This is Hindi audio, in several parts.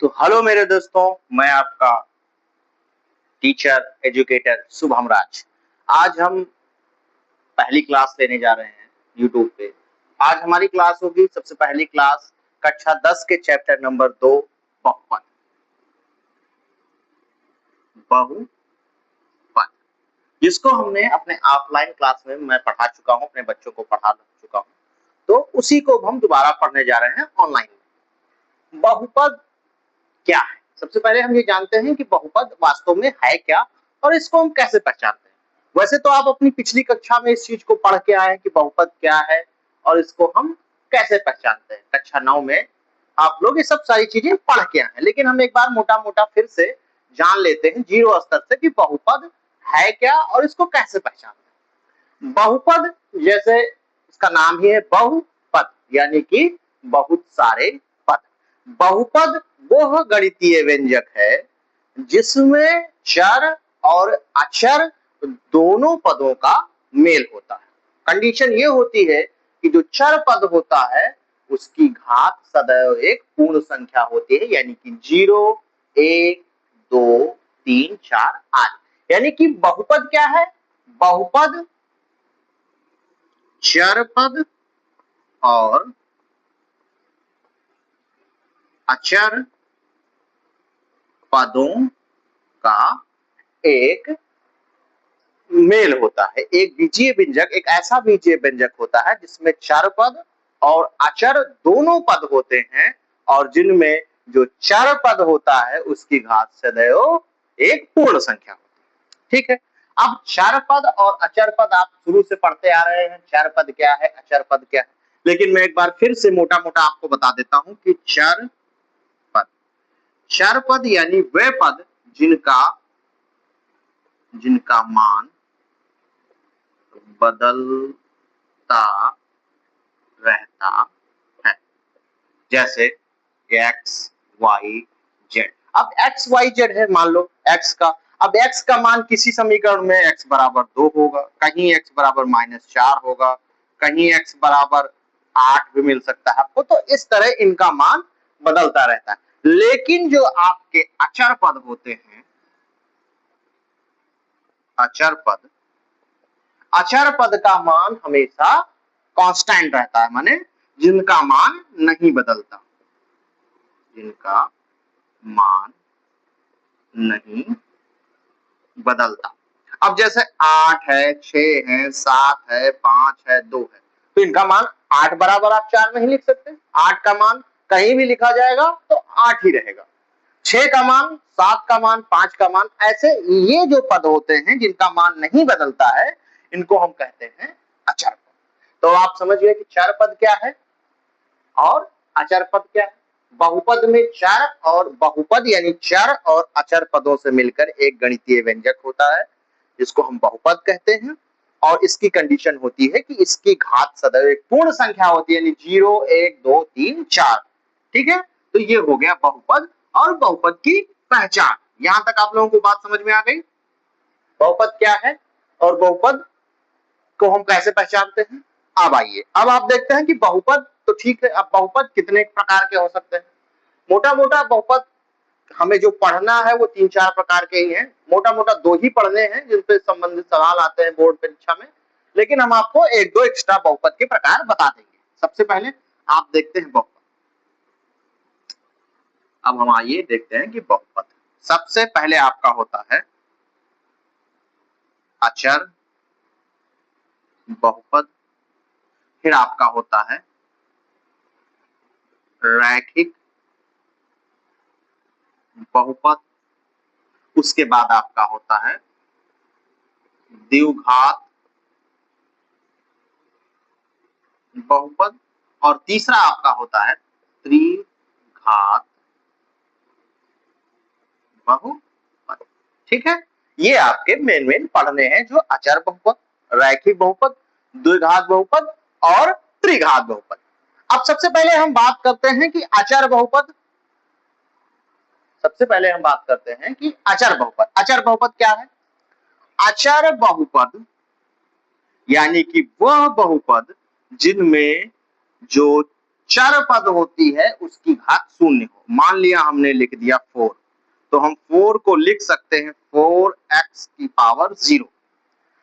तो हेलो मेरे दोस्तों, मैं आपका टीचर एजुकेटर शुभम राज। आज हम पहली क्लास लेने जा रहे हैं यूट्यूब पे। आज हमारी क्लास होगी सबसे पहली क्लास कक्षा 10 के चैप्टर नंबर 2 बहुपद। बहुपद जिसको हमने अपने ऑफलाइन क्लास में मैं पढ़ा चुका हूँ, अपने बच्चों को पढ़ा चुका हूँ, तो उसी को हम दोबारा पढ़ने जा रहे हैं ऑनलाइन में। बहुपद क्या है? सबसे पहले हम ये जानते हैं कि बहुपद वास्तव में है क्या और इसको हम कैसे पहचानते हैं। वैसे तो आप अपनी पिछली कक्षा में इस चीज को पढ़ के आए हैं कि बहुपद क्या है और इसको हम कैसे पहचानते हैं। कक्षा 9 में आप लोग ये सब सारी चीजें पढ़ के आए हैं, लेकिन हम एक बार मोटा मोटा फिर से जान लेते हैं जीरो स्तर से कि बहुपद है क्या और इसको कैसे पहचानते हैं। बहुपद जैसे इसका नाम ही है बहुपद, यानी कि बहुत सारे पद। बहुपद वह गणितीय व्यंजक है जिसमें चर और अचर दोनों पदों का मेल होता है। कंडीशन ये होती है कि जो चर पद होता है उसकी घात सदैव एक पूर्ण संख्या होती है, यानी कि 0, 1, 2, 3, 4 आदि। यानी कि बहुपद क्या है? बहुपद चर पद और अचर पदों का एक मेल होता है। एक बीजीय व्यंजक एक ऐसा बीजीय व्यंजक होता है जिसमें चर पद और अचर दोनों पद होते हैं और जिनमें जो चर पद होता है उसकी घात सदैव एक पूर्ण संख्या होती है। ठीक है, अब चर पद और अचर पद आप शुरू से पढ़ते आ रहे हैं, चर पद क्या है, अचर पद क्या है, लेकिन मैं एक बार फिर से मोटा मोटा आपको बता देता हूं कि चर पद यानी वे पद जिनका मान बदलता रहता है, जैसे x, y, z। अब x, y, z है, मान लो x का। अब x का मान किसी समीकरण में x बराबर 2 होगा, कहीं x बराबर -4 होगा, कहीं x बराबर 8 भी मिल सकता है आपको। तो इस तरह इनका मान बदलता रहता है। लेकिन जो आपके अचर पद होते हैं, अचर पद का मान हमेशा कांस्टेंट रहता है, माने जिनका मान नहीं बदलता, जिनका मान नहीं बदलता। अब जैसे 8 है, 6 है, 7 है, 5 है, 2 है, तो इनका मान 8 बराबर आप 4 नहीं लिख सकते। 8 का मान कहीं भी लिखा जाएगा तो 8 ही रहेगा। 6 का मान, 7 का मान, 5 का मान, ऐसे ये जो पद होते हैं जिनका मान नहीं बदलता है, इनको हम कहते हैं अचर पद। तो आप समझ गए कि चर पद क्या है और अचर पद क्या है। बहुपद में चर और बहुपद यानी चर और अचर पदों से मिलकर एक गणितीय व्यंजक होता है जिसको हम बहुपद कहते हैं, और इसकी कंडीशन होती है कि इसकी घात सदैव एक पूर्ण संख्या होती है, यानी 0, 1, 2, 3, 4। ठीक है, तो ये हो गया बहुपद और बहुपद की पहचान। यहां तक आप लोगों को बात समझ में आ गई? बहुपद क्या है और बहुपद को हम कैसे पहचानते हैं। अब आइए, अब आप देखते हैं कि बहुपद तो ठीक है, अब बहुपद कितने प्रकार के हो सकते हैं। मोटा मोटा बहुपद हमें जो पढ़ना है वो 3-4 प्रकार के ही हैं। मोटा मोटा 2 ही पढ़ने हैं जिनसे संबंधित सवाल आते हैं बोर्ड परीक्षा में, लेकिन हम आपको 1-2 एक्स्ट्रा बहुपद के प्रकार बता देंगे। सबसे पहले आप देखते हैं बहुपद। अब हम आइए देखते हैं कि बहुपद सबसे पहले आपका होता है अचर बहुपद, फिर आपका होता है रैखिक बहुपद, उसके बाद आपका होता है द्विघात बहुपद, और तीसरा आपका होता है त्रिघात बहुपद। ठीक है, ये आपके मेन पढ़ने हैं, जो अचर बहुपद, रैखिक बहुपद, द्विघात बहुपद और त्रिघात बहुपद। अब सबसे पहले हम बात करते हैं कि अचर बहुपद। सबसे पहले हम बात करते हैं कि अचर बहुपद। अचर बहुपद क्या है? अचर बहुपद यानी कि वह बहुपद जिनमें जो चर पद होती है उसकी घात शून्य हो। मान लिया हमने लिख दिया 4, तो हम 4 को लिख सकते हैं 4x की पावर 0।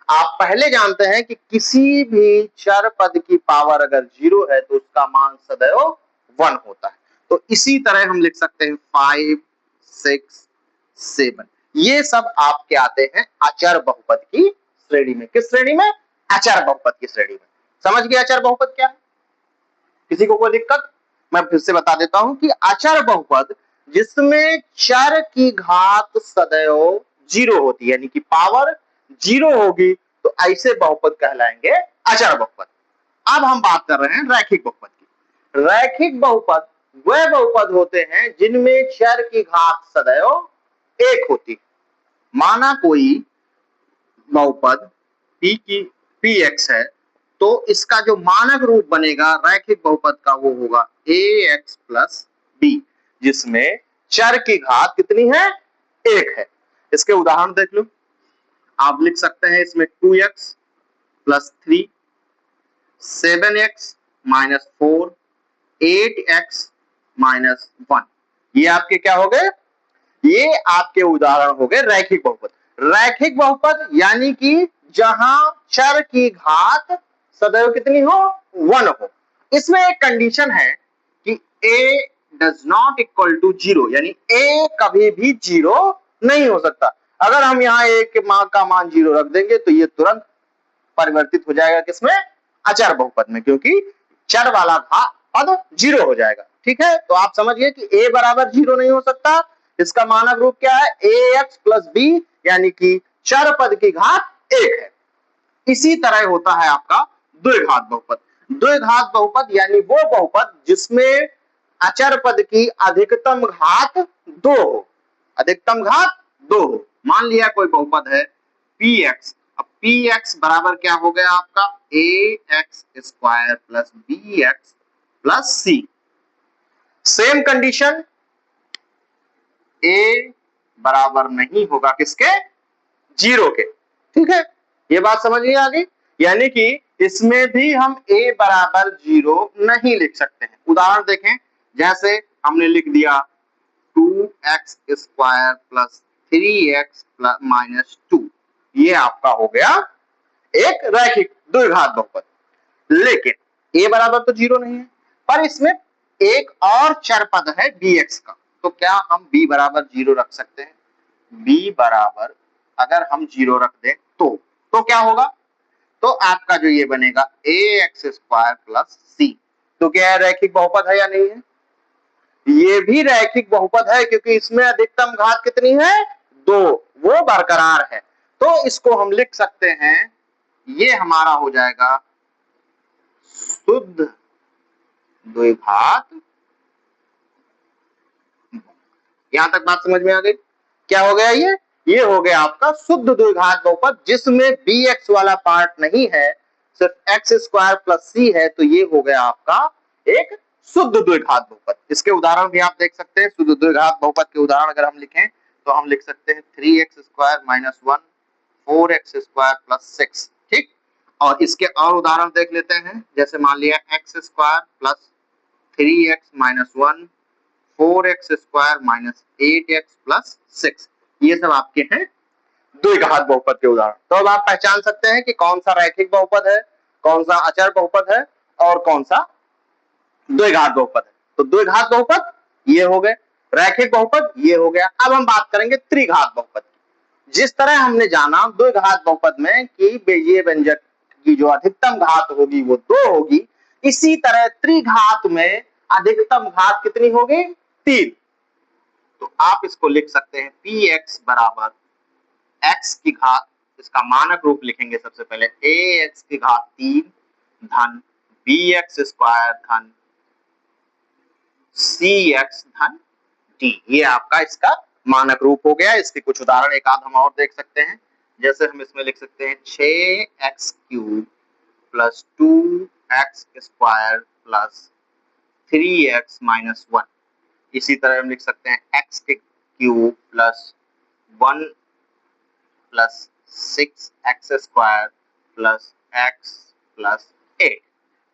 आप पहले जानते हैं कि किसी भी चर पद की पावर अगर 0 है तो उसका मान सदैव 1 होता है। तो इसी तरह हम लिख सकते हैं 5, 6, 7। ये सब आपके आते हैं अचर बहुपद की श्रेणी में। किस श्रेणी में? अचर बहुपद की श्रेणी में। समझ गए अचर बहुपद क्या है? किसी को कोई दिक्कत? मैं फिर से बता देता हूं कि अचर बहुपद जिसमें चर की घात सदैव 0 होती है, यानी कि पावर 0 होगी, तो ऐसे बहुपद कहलाएंगे अचर बहुपद। अब हम बात कर रहे हैं रैखिक बहुपद की। रैखिक बहुपद वह बहुपद होते हैं जिनमें चर की घात सदैव 1 होती है। माना कोई बहुपद p की px है, तो इसका जो मानक रूप बनेगा रैखिक बहुपद का वो होगा ax प्लस b, जिसमें चर की घात कितनी है? 1 है। इसके उदाहरण देख लो। आप लिख सकते हैं इसमें 2x plus 3, 7x minus 4, 8x minus 1। ये आपके क्या हो गए? ये आपके उदाहरण हो गए रैखिक बहुपद। रैखिक बहुपद यानी कि जहां चर की घात सदैव कितनी हो? 1 हो। इसमें एक कंडीशन है कि a does not equal to 0, यानी a कभी भी 0 नहीं हो सकता। अगर हम यहाँ a के मान का मान 0 रख देंगे तो ये तुरंत परिवर्तित हो जाएगा किसमें? अचर बहुपद में, क्योंकि चर वाला पद 0 हो जाएगा। ठीक है, तो आप समझिए कि a बराबर 0 नहीं हो सकता। इसका मानक रूप क्या है? ax प्लस b, यानी कि चर पद की घात 1 है। इसी तरह होता है आपका द्विघात बहुपद। द्विघात बहुपद यानी वो बहुपद जिसमें अचर पद की अधिकतम घात 2 हो। अधिकतम घात 2 हो। मान लिया कोई बहुपद है px। अब px बराबर क्या हो गया आपका? ax square plus bx plus c। Same condition, a बराबर नहीं होगा किसके? 0 के। ठीक है, ये बात समझ में आ गई। यानी कि इसमें भी हम a बराबर 0 नहीं लिख सकते हैं। उदाहरण देखें, जैसे हमने लिख दिया 2x square plus 3x plus minus 2। ये आपका हो गया एक रैखिक द्विघात बहुपद। लेकिन a बराबर तो 0 नहीं है, पर इसमें एक और चर पद है bx का। तो क्या हम b बराबर 0 रख सकते हैं? b बराबर अगर हम 0 रख दें तो क्या होगा? तो आपका जो ये बनेगा ax स्क्वायर प्लस c। तो क्या है, रैखिक बहुपद है या नहीं है? ये भी रैखिक बहुपद है, क्योंकि इसमें अधिकतम घात कितनी है? 2, वो बरकरार है। तो इसको हम लिख सकते हैं, ये हमारा हो जाएगा शुद्ध द्विघात। यहां तक बात समझ में आ गई? क्या हो गया ये हो गया आपका शुद्ध द्विघात बहुपद, जिसमें bx वाला पार्ट नहीं है, सिर्फ x स्क्वायर प्लस c है। तो ये हो गया आपका एक शुद्ध द्विघात बहुपद। इसके उदाहरण भी आप देख सकते हैं। शुद्ध द्विघात बहुपद के उदाहरण अगर हम लिखें तो हम लिख सकते हैं 3x square minus 1, 4x square plus 6। ठीक, और इसके और उदाहरण देख लेते हैं। जैसे मान लिया x square plus 3x minus 1, 4x square minus 8x plus 6। ये सब आपके हैं द्विघात बहुपद के उदाहरण। तो अब आप पहचान सकते हैं कि कौन सा रैखिक बहुपद है, कौन सा अचर बहुपद है, और कौन सा द्विघात बहुपद है। तो द्विघात बहुपद ये हो गए, रैखिक बहुपद ये हो गया। अब हम बात करेंगे त्रिघात बहुपद की। जिस तरह हमने जाना द्विघात बहुपद में कि बेजीय व्यंजक की जो अधिकतम घात होगी वो 2 होगी, इसी तरह त्रिघात में अधिकतम घात कितनी होगी? 3। तो आप इसको लिख सकते हैं px बराबर x की घात, इसका मानक रूप लिखेंगे सबसे पहले ax की घात 3 धन bx स्क्वायर धन cx धन d। ये आपका इसका मानक रूप हो गया। इसके कुछ उदाहरण एक आध हम और देख सकते हैं। जैसे हम इसमें लिख सकते हैं 6x cube plus 2x square plus 3x minus 1। इसी तरह हम लिख सकते हैं x के cube plus 1 plus 6x square plus x plus 8।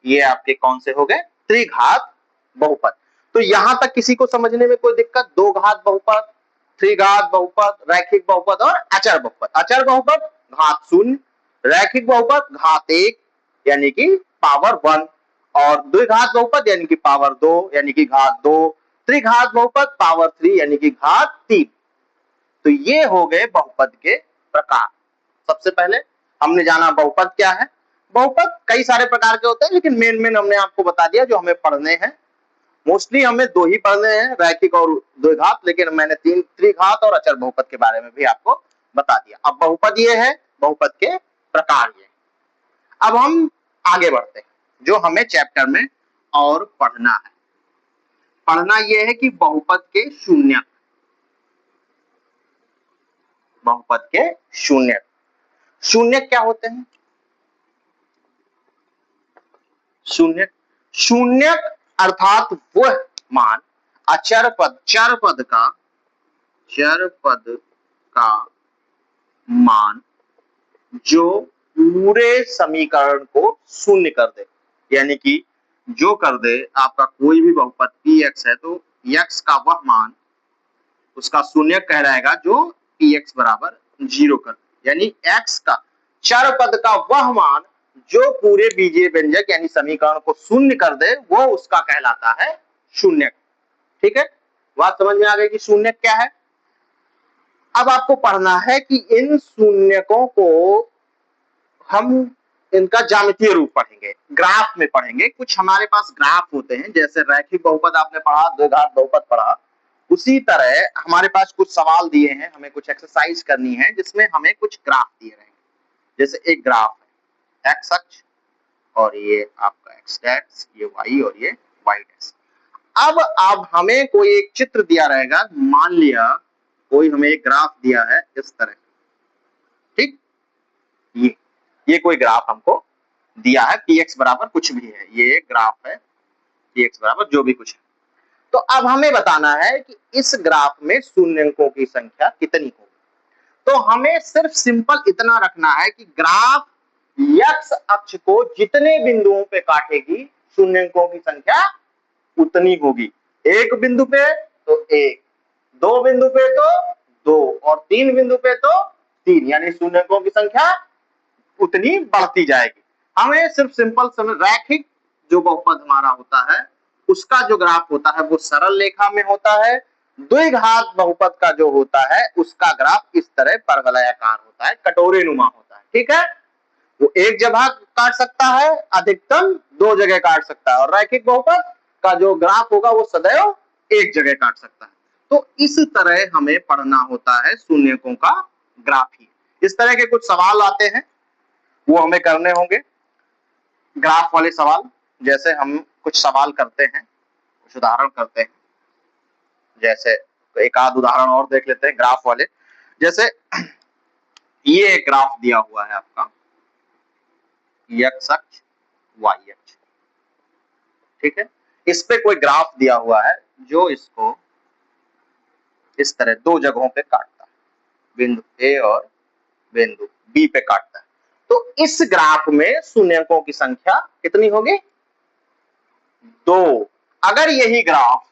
ये आपके कौन से हो गए? त्रिघात बहुपद। तो यहां तक किसी को समझने में कोई दिक्कत? दो घात बहुपद, त्रिघात बहुपद, रैखिक बहुपद और अचर बहुपद। अचर बहुपद घात शून्य, रैखिक बहुपद घात एक यानी कि पावर वन, और द्विघात बहुपद यानी कि पावर दो यानी कि घात दो, त्रिघात बहुपद पावर थ्री यानी कि घात तीन। तो ये हो गए बहुपद के प्रकार। सबसे पहले हमने जाना बहुपद क्या है। बहुपद कई सारे प्रकार के होते हैं, लेकिन मेन हमने आपको बता दिया जो हमें पढ़ने हैं। मोस्टली हमें दो ही पढ़ने हैं, रैखिक और द्विघात, लेकिन मैंने तीन त्रिघात और अचर बहुपद के बारे में भी आपको बता दिया। अब बहुपद ये है, बहुपद के प्रकार ये। अब हम आगे बढ़ते हैं, जो हमें चैप्टर में और पढ़ना है। पढ़ना यह है कि बहुपद के शून्य, बहुपद के शून्य। शून्य क्या होते हैं? शून्य, शून्य अर्थात वह मान अचर पद, चर पद का मान जो पूरे समीकरण को शून्य कर दे। यानी कि जो कर दे आपका कोई भी बहुपद px है तो x का वह मान उसका शून्य कहलाएगा जो px बराबर 0 कर दे। यानी x का चर पद का वह मान जो पूरे बीजीय व्यंजक यानी समीकरण को शून्य कर दे वो उसका कहलाता है शून्य। ठीक है, बात समझ में आ गई कि शून्य क्या है। अब आपको पढ़ना है कि इन शून्यकों को हम इनका ज्यामितीय रूप पढ़ेंगे, ग्राफ में पढ़ेंगे। कुछ हमारे पास ग्राफ होते हैं, जैसे रैखिक बहुपद आपने पढ़ा, द्विघात बहुपद पढ़ा, उसी तरह हमारे पास कुछ सवाल दिए हैं, हमें कुछ एक्सरसाइज करनी है जिसमें हमें कुछ ग्राफ दिए रहेंगे। जैसे एक ग्राफ है एक्स अक्ष और ये आपका एक्स डैश, ये वाई और ये वाई डैश। अब हमें कोई एक चित्र दिया रहेगा, मान लिया कोई हमें एक ग्राफ दिया है इस तरह, ठीक, ये कोई ग्राफ हमको दिया है, px बराबर कुछ भी है, ये एक ग्राफ है, px बराबर जो भी कुछ है। तो अब हमें बताना है कि इस ग्राफ में शून्यकों की संख्या कितनी होगी। तो हमें सिर्फ सिंपल इतना रखना है कि ग्राफ x अक्ष को जितने बिंदुओं पे काटेगी शून्यकों की संख्या उतनी होगी। एक बिंदु पे तो एक, दो बिंदु पे तो दो, और तीन बिंदु पे तो तीन, यानी शून्यकों की संख्या उतनी बढ़ती जाएगी। हमें सिर्फ सिंपल रैखिक जो बहुपद हमारा होता है उसका जो ग्राफ होता है वो सरल रेखा में होता है। द्विघात बहुपद का जो होता है उसका ग्राफ इस तरह परवलयाकार होता है, कटोरे नुमा होता है। ठीक है, वो एक जगह काट सकता है, अधिकतम दो जगह काट सकता है, और रैखिक बहुपद का जो ग्राफ होगा वो सदैव एक जगह काट सकता है। तो इस तरह हमें पढ़ना होता है शून्यकों का ग्राफ ही। इस तरह के कुछ सवाल आते हैं वो हमें करने होंगे, ग्राफ वाले सवाल। जैसे हम कुछ सवाल करते हैं, कुछ उदाहरण करते हैं, जैसे तो एक आध उदाहरण और देख लेते हैं ग्राफ वाले। जैसे ये एक ग्राफ दिया हुआ है आपका, x अक्ष y अक्ष, ठीक है, इस पे कोई ग्राफ दिया हुआ है जो इसको इस तरह दो जगहों पे काटता है, बिंदु A और बिंदु B पे काटता है। तो इस ग्राफ में शून्यकों की संख्या कितनी होगी? दो। अगर यही ग्राफ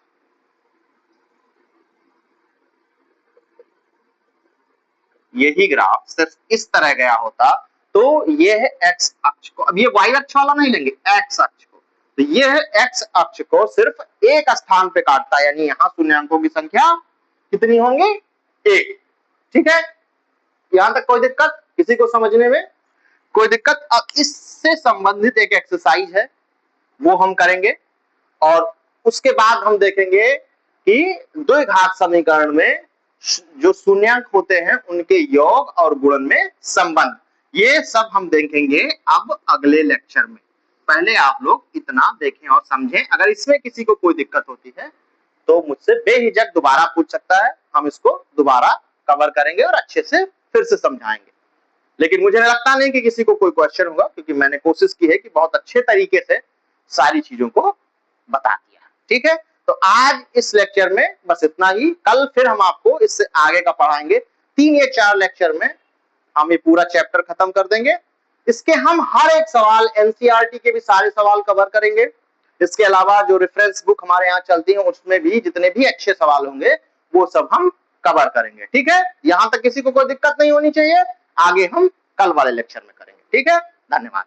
सिर्फ इस तरह गया होता तो ये है x अक्ष को, अब ये y अक्ष वाला नहीं लेंगे, x अक्ष को, तो ये है x अक्ष को सिर्फ एक स्थान पे काटता है, यानी यहां शून्यकों की संख्या कितनी होंगी? एक। ठीक है, यहां तक कोई दिक्कत किसी को समझने में? कोई दिक्कत? अब इससे संबंधित एक एक्सरसाइज है वो हम करेंगे, और उसके बाद हम देखेंगे कि द्विघात समीकरण में जो शून्यंक होते हैं उनके योग और गुणन में संबंध, ये सब हम देखेंगे अब अगले लेक्चर में। पहले आप लोग इतना देखें और समझें। अगर इसमें किसी को कोई दिक्कत होती है तो मुझसे बेहिचक दोबारा पूछ सकता है, हम इसको दोबारा कवर करेंगे और अच्छे से फिर से समझाएंगे। लेकिन मुझे लगता नहीं कि किसी को कोई क्वेश्चन होगा, क्योंकि मैंने कोशिश की है कि बहुत अच्छे तरीके से सारी चीजों को बता दिया। ठीक है, तो आज इस लेक्चर में बस इतना ही। कल फिर हम आपको इससे आगे का पढ़ाएंगे। 3 या 4 लेक्चर में हम ये पूरा चैप्टर खत्म कर देंगे। इसके हम हर एक सवाल, एनसीईआरटी के भी सारे सवाल कवर करेंगे, इसके अलावा जो रेफरेंस बुक हमारे यहाँ चलती है उसमें भी जितने भी अच्छे सवाल होंगे वो सब हम कवर करेंगे। ठीक है, यहां तक किसी को कोई दिक्कत नहीं होनी चाहिए। आगे हम कल वाले लेक्चर में करेंगे। ठीक है, धन्यवाद।